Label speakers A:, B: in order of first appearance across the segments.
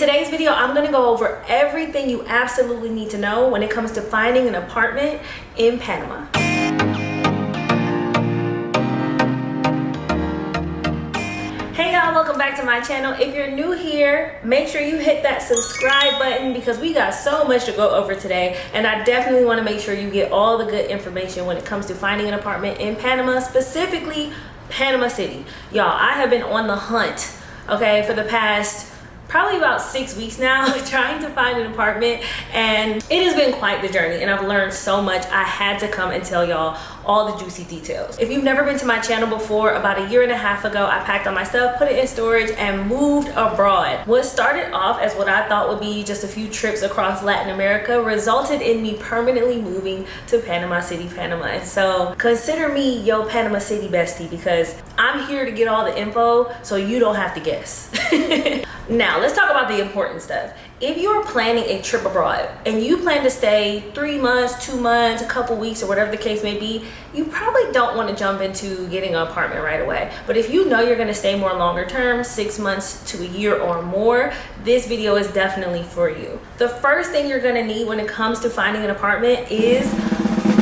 A: today's video, I'm gonna go over everything you absolutely need to know when it comes to finding an apartment in Panama. Hey y'all, welcome back to my channel. If you're new here, make sure you hit that subscribe button because we got so much to go over today, and I definitely want to make sure you get all the good information when it comes to finding an apartment in Panama, specifically Panama City. Y'all, I have been on the hunt, okay, for the past probably about 6 weeks now trying to find an apartment, and it has been quite the journey, and I've learned so much. I had to come and tell y'all all the juicy details. If you've never been to my channel before, about a year and a half ago, I packed all my stuff, put it in storage, and moved abroad. What started off as what I thought would be just a few trips across Latin America resulted in me permanently moving to Panama City, Panama. And so consider me your Panama City bestie, because I'm here to get all the info so you don't have to guess. Now, let's talk about the important stuff. If you're planning a trip abroad and you plan to stay 3 months, 2 months, a couple weeks, or whatever the case may be, you probably don't want to jump into getting an apartment right away. But if you know you're going to stay more longer term, 6 months to a year or more, this video is definitely for you. The first thing you're going to need when it comes to finding an apartment is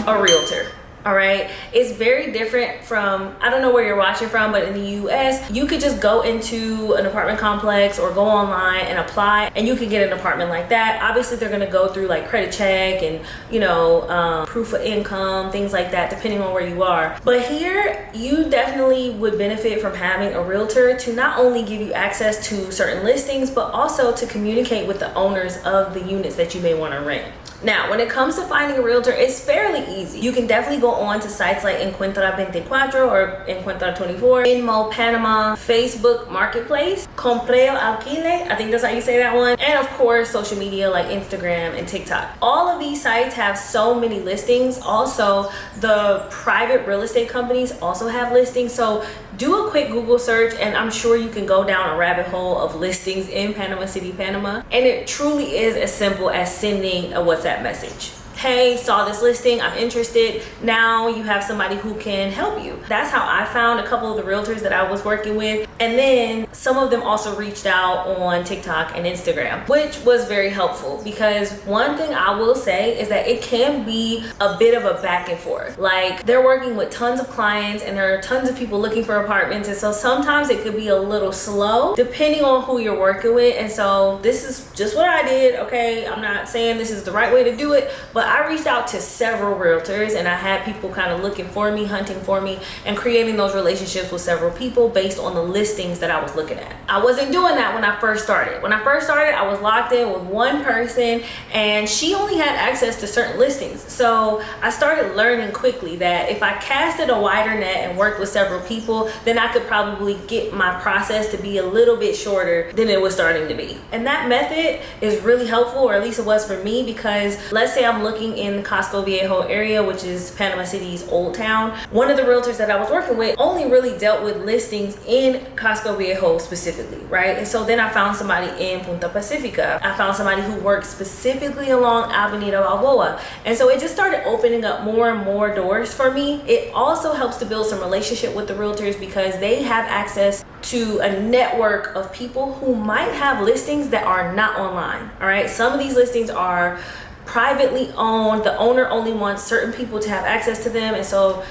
A: a realtor. All right, it's very different from, I don't know where you're watching from, but in the US, you could just go into an apartment complex or go online and apply, and you can get an apartment like that. Obviously, they're gonna go through like credit check and, you know, proof of income, things like that, depending on where you are. But here, you definitely would benefit from having a realtor to not only give you access to certain listings, but also to communicate with the owners of the units that you may wanna rent. Now, when it comes to finding a realtor, it's fairly easy. You can definitely go on to sites like Encuentra 24 or Encuentra 24, Inmo Panama, Facebook Marketplace, Compreo Alquile, I think that's how you say that one, and of course, social media like Instagram and TikTok. All of these sites have so many listings. Also, the private real estate companies also have listings. So do a quick Google search, and I'm sure you can go down a rabbit hole of listings in Panama City, Panama. And it truly is as simple as sending a WhatsApp message. Hey, saw this listing, I'm interested. Now you have somebody who can help you. That's how I found a couple of the realtors that I was working with. And then some of them also reached out on TikTok and Instagram, which was very helpful, because one thing I will say is that it can be a bit of a back and forth. Like, they're working with tons of clients and there are tons of people looking for apartments. And so sometimes it could be a little slow depending on who you're working with. And so this is just what I did, okay? I'm not saying this is the right way to do it, but I reached out to several realtors, and I had people kind of looking for me, hunting for me, and creating those relationships with several people based on the listings that I was looking at. I wasn't doing that when I first started. When I first started, I was locked in with one person, and she only had access to certain listings. So I started learning quickly that if I casted a wider net and worked with several people, then I could probably get my process to be a little bit shorter than it was starting to be. And that method is really helpful, or at least it was for me, because let's say I'm looking in the Casco Viejo area, which is Panama City's old town. One of the realtors that I was working with only really dealt with listings in Casco Viejo specifically, right? And so then I found somebody in Punta Pacifica. I found somebody who worked specifically along Avenida Balboa. And so it just started opening up more and more doors for me. It also helps to build some relationship with the realtors because they have access to a network of people who might have listings that are not online, all right? Some of these listings are privately owned. The owner only wants certain people to have access to them, and so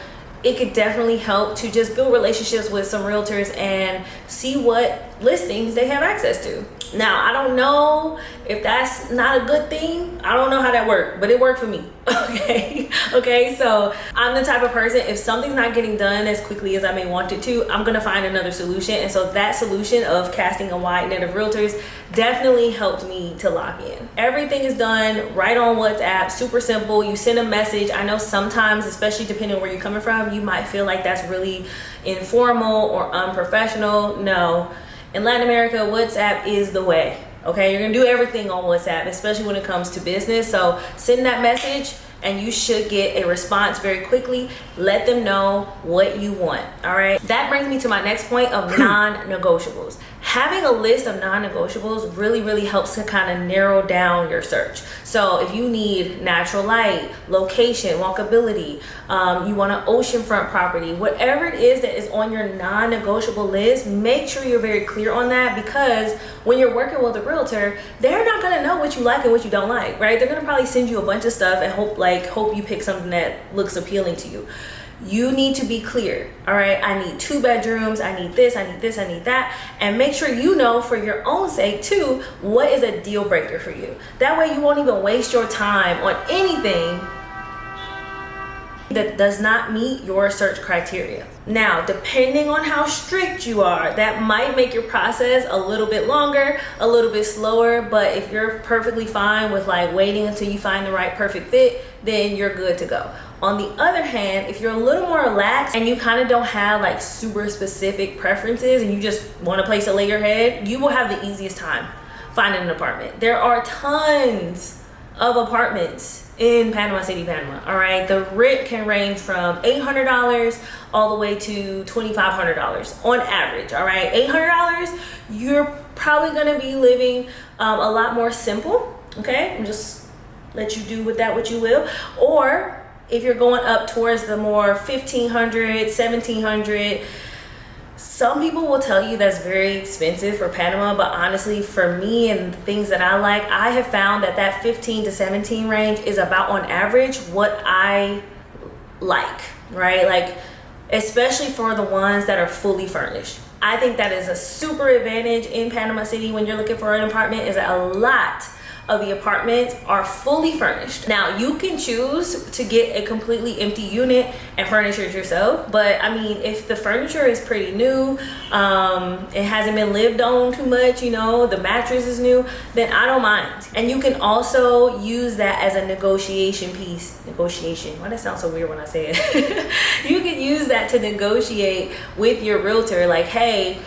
A: it could definitely help to just build relationships with some realtors and see what listings they have access to. Now, I don't know if that's not a good thing. I don't know how that worked, but it worked for me. Okay, so I'm the type of person, if something's not getting done as quickly as I may want it to, I'm gonna find another solution. And so that solution of casting a wide net of realtors definitely helped me to lock in. Everything is done right on WhatsApp, super simple. You send a message. I know sometimes, especially depending on where you're coming from, you might feel like that's really informal or unprofessional. No, in Latin America, WhatsApp is the way. Okay, you're gonna do everything on WhatsApp, especially when it comes to business. So send that message and you should get a response very quickly. Let them know what you want. All right, that brings me to my next point of non-negotiables. having a list of non-negotiables really helps to kind of narrow down your search. So if you need natural light, location, walkability, you want an oceanfront property, whatever it is that is on your non-negotiable list, make sure you're very clear on that, because when you're working with a realtor, they're not going to know what you like and what you don't like, right? They're going to probably send you a bunch of stuff and hope you pick something that looks appealing to you. You need to be clear. All right, I need 2 bedrooms, I need this, I need this, I need that. And make sure you know, for your own sake too, what is a deal breaker for you. That way you won't even waste your time on anything that does not meet your search criteria. Now, depending on how strict you are, that might make your process a little bit longer, a little bit slower, but if you're perfectly fine with like waiting until you find the right perfect fit, then you're good to go. On the other hand, if you're a little more relaxed and you kind of don't have like super specific preferences and you just want a place to lay your head, you will have the easiest time finding an apartment. There are tons of apartments in Panama City, Panama. All right, the rent can range from $800 all the way to $2,500 on average. All right, $800, you're probably gonna be living a lot more simple. Okay, and just let you do with that what you will. Or if you're going up towards the more 1,500, 1,700, some people will tell you that's very expensive for Panama, but honestly, for me and the things that I like, I have found that 15 to 17 range is about on average what I like, right? Like, especially for the ones that are fully furnished. I think that is a super advantage in Panama City when you're looking for an apartment, is that a lot of the apartments are fully furnished. Now, you can choose to get a completely empty unit and furnish it yourself, but I mean, if the furniture is pretty new, it hasn't been lived on too much, you know, the mattress is new, then I don't mind. And you can also use that as a negotiation piece. Negotiation, why that sounds so weird when I say it? You can use that to negotiate with your realtor, like, hey,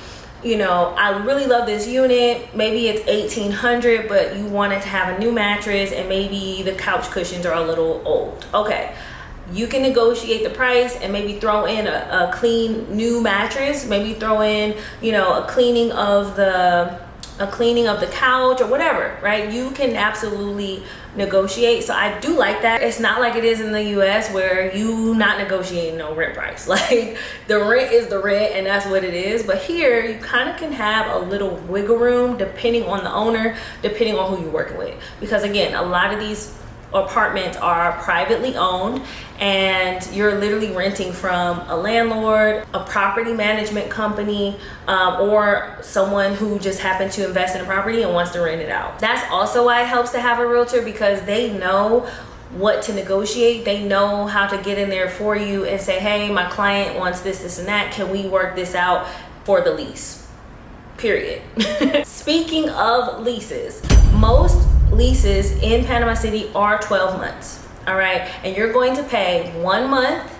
A: you know, I really love this unit. Maybe it's $1,800, but you wanted to have a new mattress and maybe the couch cushions are a little old. Okay, you can negotiate the price and maybe throw in a clean new mattress. Maybe throw in, you know, a cleaning of the couch or whatever, right? You can absolutely negotiate. So I do like that. It's not like it is in the US where you not negotiating no rent price. Like, the rent is the rent and that's what it is. But here you kind of can have a little wiggle room depending on the owner, depending on who you're working with. Because again, a lot of these apartments are privately owned and you're literally renting from a landlord, a property management company, or someone who just happened to invest in a property and wants to rent it out. That's also why it helps to have a realtor, because they know what to negotiate. They know how to get in there for you and say, hey, my client wants this, this, and that. Can we work this out for the lease? Period. Speaking of leases, most leases in Panama City are 12 months. All right, and you're going to pay 1 month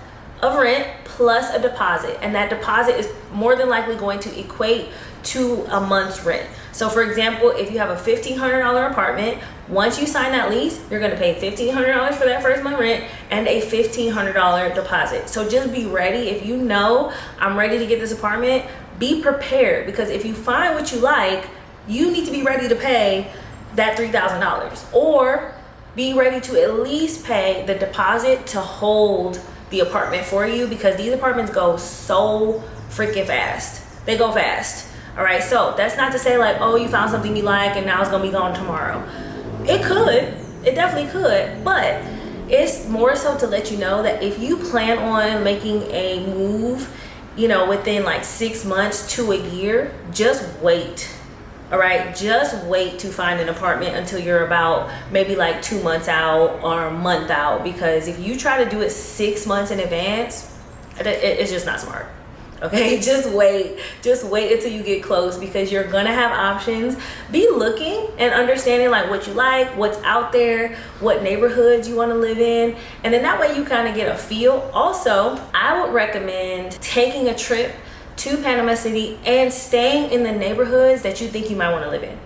A: of rent plus a deposit, and that deposit is more than likely going to equate to a month's rent. So for example, if you have a $1,500 apartment, once you sign that lease, you're going to pay $1,500 for that first month rent and a $1,500 deposit. So just be ready. If you know, I'm ready to get this apartment, be prepared, because if you find what you like, you need to be ready to pay that $3,000, or be ready to at least pay the deposit to hold the apartment for you, because these apartments go so freaking fast. They go fast. All right, so that's not to say like, oh, you found something you like and now it's gonna be gone tomorrow. It could, it definitely could, but it's more so to let you know that if you plan on making a move, you know, within like 6 months to a year, just wait. All right, just wait to find an apartment until you're about maybe like 2 months out or a month out, because if you try to do it 6 months in advance, it's just not smart. Okay, just wait until you get close, because you're gonna have options. Be looking and understanding like what you like, what's out there, what neighborhoods you want to live in, and then that way you kind of get a feel. Also, I would recommend taking a trip to Panama City and staying in the neighborhoods that you think you might want to live in.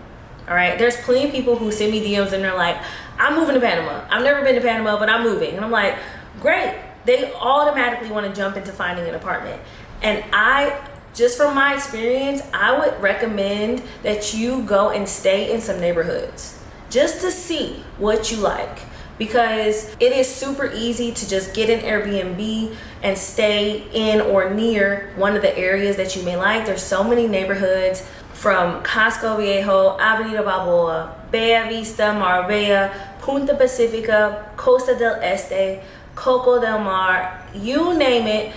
A: All right, there's plenty of people who send me DMs and they're like, I'm moving to Panama. I've never been to Panama, but I'm moving. And I'm like, great. They automatically want to jump into finding an apartment. And I just from my experience, I would recommend that you go and stay in some neighborhoods just to see what you like, because it is super easy to just get an Airbnb and stay in or near one of the areas that you may like. There's so many neighborhoods, from Casco Viejo, Avenida Balboa, Bella Vista, Marbella, Punta Pacifica, Costa del Este, Coco del Mar, you name it.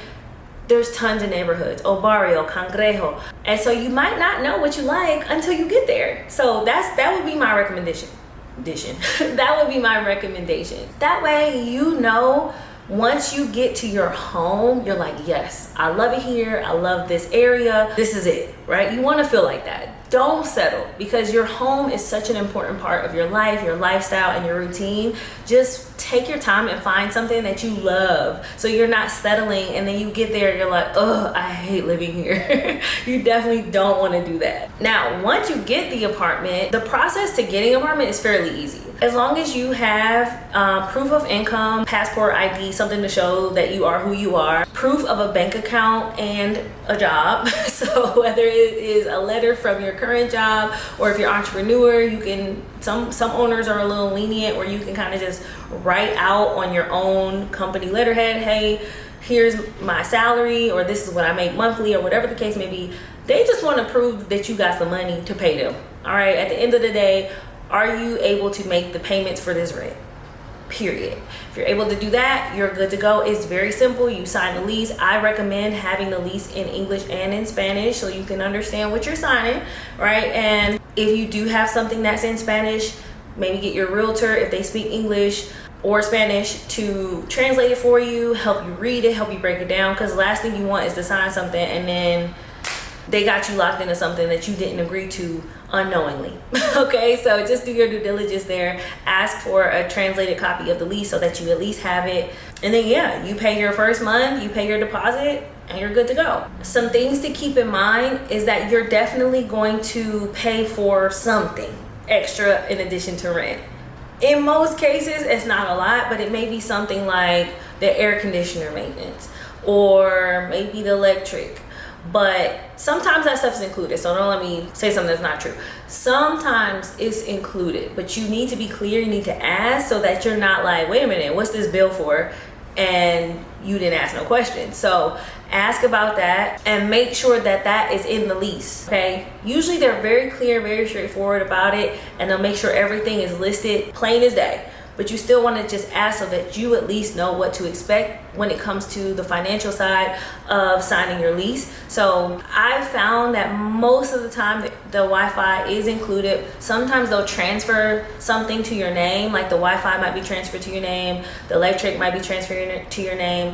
A: There's tons of neighborhoods, O Barrio, Cangrejo. And so you might not know what you like until you get there. So that would be my recommendation. That would be my recommendation. That way, you know, once you get to your home, you're like, yes, I love it here. I love this area. This is it, right? You want to feel like that. Don't settle, because your home is such an important part of your life, your lifestyle, and your routine. Just take your time and find something that you love, so you're not settling and then you get there and you're like, oh, I hate living here. You definitely don't want to do that. Now, once you get the apartment, the process to getting an apartment is fairly easy. As long as you have proof of income, passport, ID, something to show that you are who you are, proof of a bank account and a job. So whether it is a letter from your current job, or if you're an entrepreneur, you can, some owners are a little lenient where you can kind of just write out on your own company letterhead, hey, here's my salary, or this is what I make monthly, or whatever the case may be. They just want to prove that you got the money to pay them. All right, at the end of the day, are you able to make the payments for this rent? Period. If you're able to do that, you're good to go. It's very simple. You sign the lease. I recommend having the lease in English and in Spanish so you can understand what you're signing, right? And if you do have something that's in Spanish, maybe get your realtor, if they speak English or Spanish, to translate it for you, help you read it, help you break it down, because the last thing you want is to sign something and then they got you locked into something that you didn't agree to unknowingly. Okay, so just do your due diligence there. Ask for a translated copy of the lease so that you at least have it. And then, yeah, you pay your first month, you pay your deposit, and you're good to go. Some things to keep in mind is that you're definitely going to pay for something extra in addition to rent. In most cases, it's not a lot, but it may be something like the air conditioner maintenance, or maybe the electric. But sometimes that stuff is included, so don't let me say something that's not true. Sometimes it's included, but you need to be clear, you need to ask, so that you're not like, wait a minute, what's this bill for? And you didn't ask no questions. So ask about that and make sure that that is in the lease, okay? Usually they're very clear, very straightforward about it, and they'll make sure everything is listed plain as day. But you still want to just ask so that you at least know what to expect when it comes to the financial side of signing your lease. So I've found that most of the time the Wi-Fi is included. Sometimes they'll transfer something to your name, like the Wi-Fi might be transferred to your name, the electric might be transferred to your name.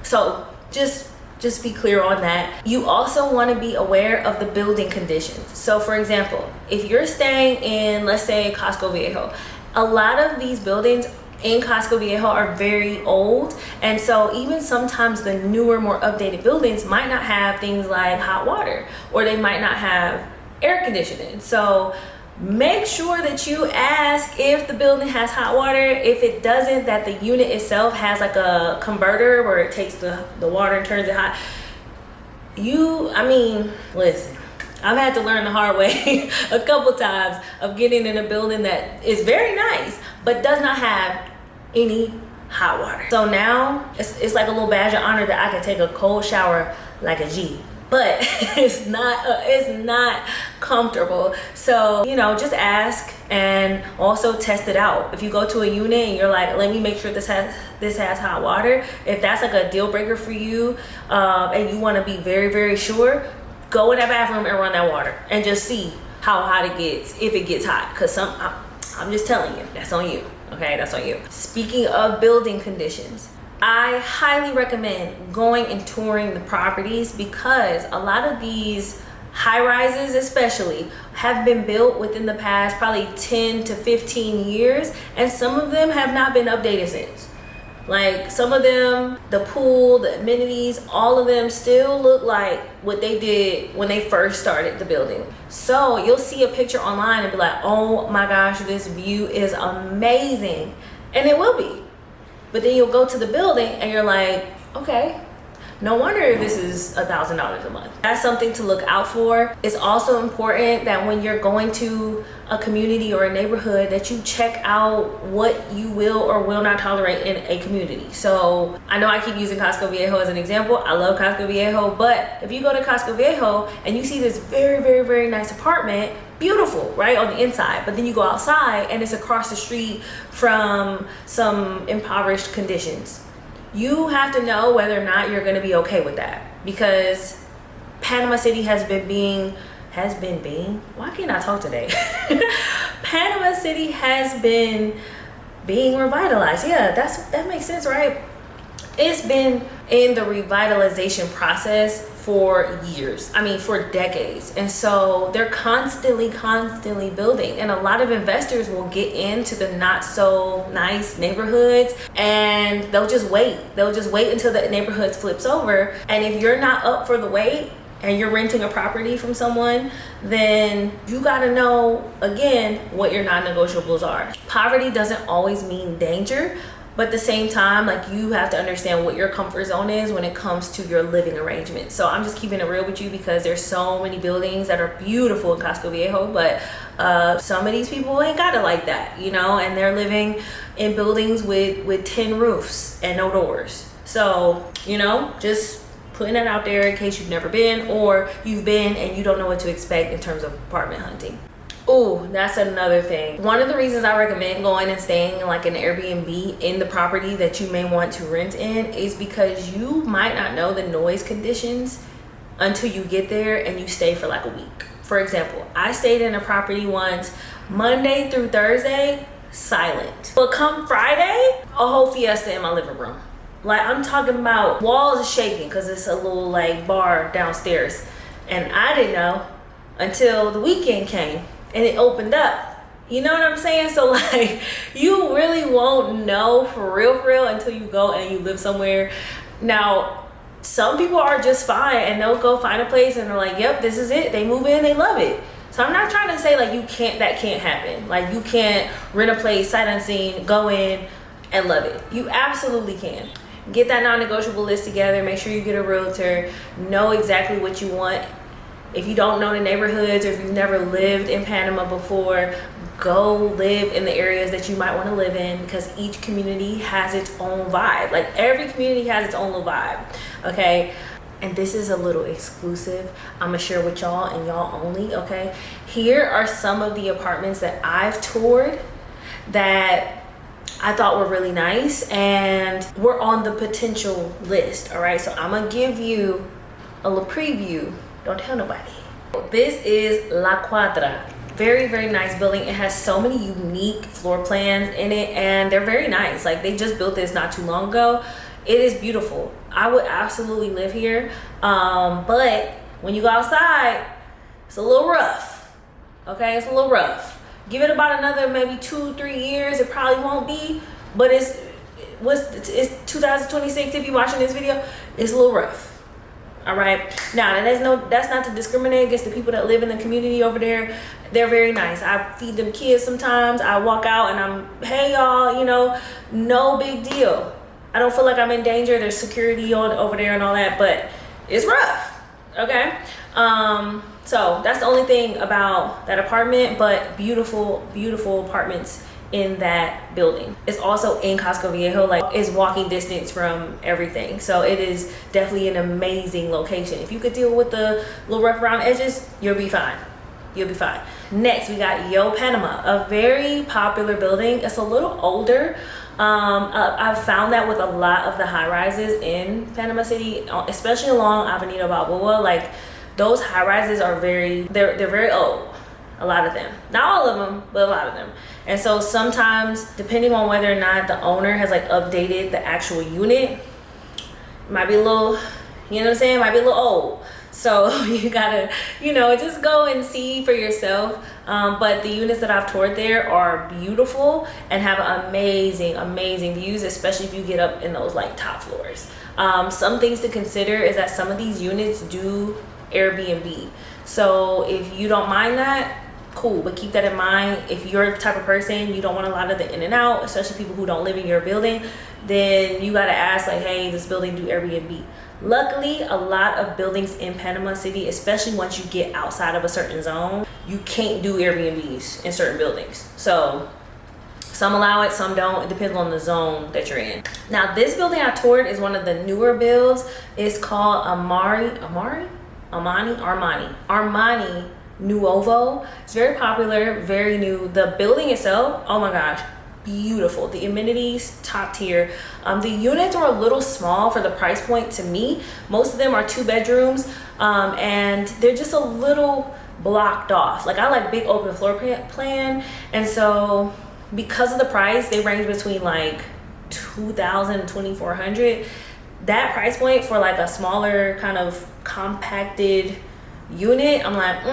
A: So just be clear on that. You also want to be aware of the building conditions. So for example, if you're staying in, let's say, Casco Viejo, a lot of these buildings in Casco Viejo are very old, and so even sometimes the newer, more updated buildings might not have things like hot water, or they might not have air conditioning. So make sure that you ask if the building has hot water. If it doesn't, that the unit itself has like a converter where it takes the water and turns it hot. Listen, I've had to learn the hard way a couple times of getting in a building that is very nice but does not have any hot water. So now it's like a little badge of honor that I can take a cold shower like a G, but it's not comfortable. So, just ask and also test it out. If you go to a unit and you're like, let me make sure this has hot water, if that's like a deal breaker for you, and you want to be very, very sure, go in that bathroom and run that water and just see how hot it gets, if it gets hot. Because I'm just telling you, that's on you. Okay, that's on you. Speaking of building conditions, I highly recommend going and touring the properties, because a lot of these high rises especially have been built within the past probably 10 to 15 years, and some of them have not been updated since. Like some of them, the pool, the amenities, all of them still look like what they did when they first started the building. So you'll see a picture online and be like, oh my gosh, this view is amazing. And it will be. But then you'll go to the building and you're like, okay, No wonder this is $1,000 a month. That's something to look out for. It's also important that when you're going to a community or a neighborhood that you check out what you will or will not tolerate in a community. So I know I keep using Casco Viejo as an example. I love Casco Viejo, but if you go to Casco Viejo and you see this very, very, very nice apartment, beautiful, right, on the inside, but then you go outside and it's across the street from some impoverished conditions, you have to know whether or not you're going to be okay with that, because Panama City has been being, why can't I talk today? Panama City has been being revitalized. Yeah, that makes sense, right? It's been in the revitalization process for years. I mean, for decades. And so they're constantly building. And a lot of investors will get into the not so nice neighborhoods and they'll just wait. They'll just wait until the neighborhood flips over. And if you're not up for the wait and you're renting a property from someone, then you gotta know, again, what your non-negotiables are. Poverty doesn't always mean danger, but at the same time, like, you have to understand what your comfort zone is when it comes to your living arrangement. So I'm just keeping it real with you because there's so many buildings that are beautiful in Casco Viejo, but some of these people ain't got it like that, you know, and they're living in buildings with tin roofs and no doors. So, you know, just putting that out there in case you've never been or you've been and you don't know what to expect in terms of apartment hunting. Oh, that's another thing. One of the reasons I recommend going and staying in like an Airbnb in the property that you may want to rent in is because you might not know the noise conditions until you get there and you stay for like a week. For example, I stayed in a property once, Monday through Thursday, silent. But come Friday, a whole fiesta in my living room. Like, I'm talking about walls shaking because it's a little like bar downstairs. And I didn't know until the weekend came and it opened up. You know what I'm saying? So like, you really won't know for real until you go and you live somewhere. Now, some people are just fine and they'll go find a place and they're like, yep, this is it. They move in, they love it. So I'm not trying to say like that can't happen. Like, you can't rent a place, sight unseen, go in and love it. You absolutely can. Get that non-negotiable list together. Make sure you get a realtor. Know exactly what you want. If you don't know the neighborhoods or if you've never lived in Panama before, go live in the areas that you might want to live in, because each community has its own vibe. Like, every community has its own little vibe, okay? And this is a little exclusive. I'm gonna share with y'all and y'all only, okay? Here are some of the apartments that I've toured that I thought were really nice and were on the potential list, all right? So I'm gonna give you a little preview. Don't tell nobody. This is La Cuadra. Very nice building. It has so many unique floor plans in it and they're very nice. Like, they just built this not too long ago. It is beautiful. I would absolutely live here. But when you go outside, it's a little rough. Okay, it's a little rough. Give it about another maybe 2-3 years. It probably won't be, but it's 2026 if you're watching this video. It's a little rough. All right. Now, that's not to discriminate against the people that live in the community over there. They're very nice. I feed them kids sometimes. I walk out and I'm, hey y'all, you know, no big deal. I don't feel like I'm in danger. There's security over there and all that, but it's rough. Okay. So that's the only thing about that apartment, but beautiful apartments in that building. It's also in Casco Viejo, like, it's walking distance from everything. So it is definitely an amazing location. If you could deal with the little rough around edges, you'll be fine. You'll be fine. Next, we got Yo Panama, a very popular building. It's a little older. I've found that with a lot of the high rises in Panama City, especially along Avenida Balboa, like, those high rises are they're very old. A lot of them, not all of them, but a lot of them. And so sometimes, depending on whether or not the owner has like updated the actual unit, it might be a little, you know what I'm saying, might be a little old. So you gotta, you know, just go and see for yourself. But the units that I've toured there are beautiful and have amazing views, especially if you get up in those like top floors. Some things to consider is that some of these units do Airbnb. So if you don't mind that, cool, but keep that in mind. If you're the type of person you don't want a lot of the in and out, especially people who don't live in your building, then you got to ask like, hey, this building do Airbnb. Luckily, a lot of buildings in Panama City, especially once you get outside of a certain zone, you can't do Airbnbs in certain buildings. So some allow it, some don't. It depends on the zone that you're in. Now, this building I toured is one of the newer builds. It's called Armani Nuovo. It's very popular, very new. The building itself, oh my gosh, beautiful. The amenities, top tier. The units are a little small for the price point to me. Most of them are 2 bedrooms, and they're just a little blocked off. Like, I like big open floor plan, and so because of the price, they range between like $2,000 and $2,400. That price point for like a smaller kind of compacted unit, I'm like,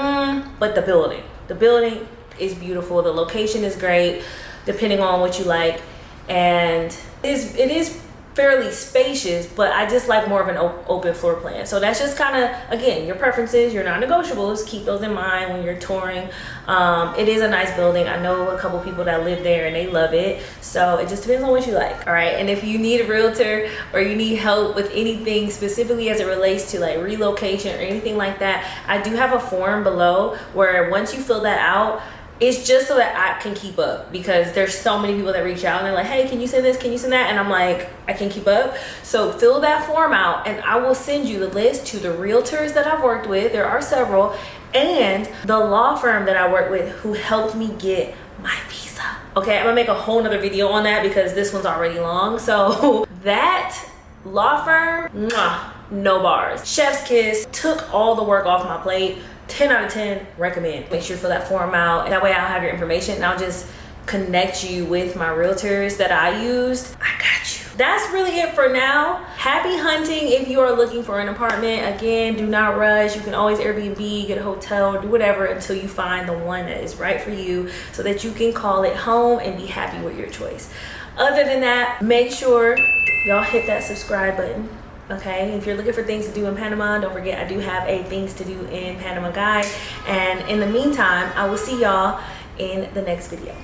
A: but the building is beautiful. The location is great, depending on what you like, and it is fairly spacious, but I just like more of an open floor plan. So that's just kind of, again, your preferences, your non-negotiables. Keep those in mind when you're touring. It is a nice building. I know a couple people that live there and they love it. So it just depends on what you like. All right. And if you need a realtor or you need help with anything specifically as it relates to like relocation or anything like that, I do have a form below where once you fill that out, it's just so that I can keep up, because there's so many people that reach out and they're like, hey, can you send this? Can you send that? And I'm like, I can keep up. So fill that form out and I will send you the list to the realtors that I've worked with. There are several, and the law firm that I work with who helped me get my visa. Okay, I'm gonna make a whole nother video on that because this one's already long. So that law firm, mwah, no bars. Chef's kiss, took all the work off my plate. 10 out of 10 recommend. Make sure you fill that form out. That way I'll have your information and I'll just connect you with my realtors that I used. I got you. That's really it for now. Happy hunting if you are looking for an apartment. Again, do not rush. You can always Airbnb, get a hotel, do whatever until you find the one that is right for you so that you can call it home and be happy with your choice. Other than that, make sure y'all hit that subscribe button. Okay, if you're looking for things to do in Panama, don't forget I do have a things to do in Panama guide. And in the meantime, I will see y'all in the next video.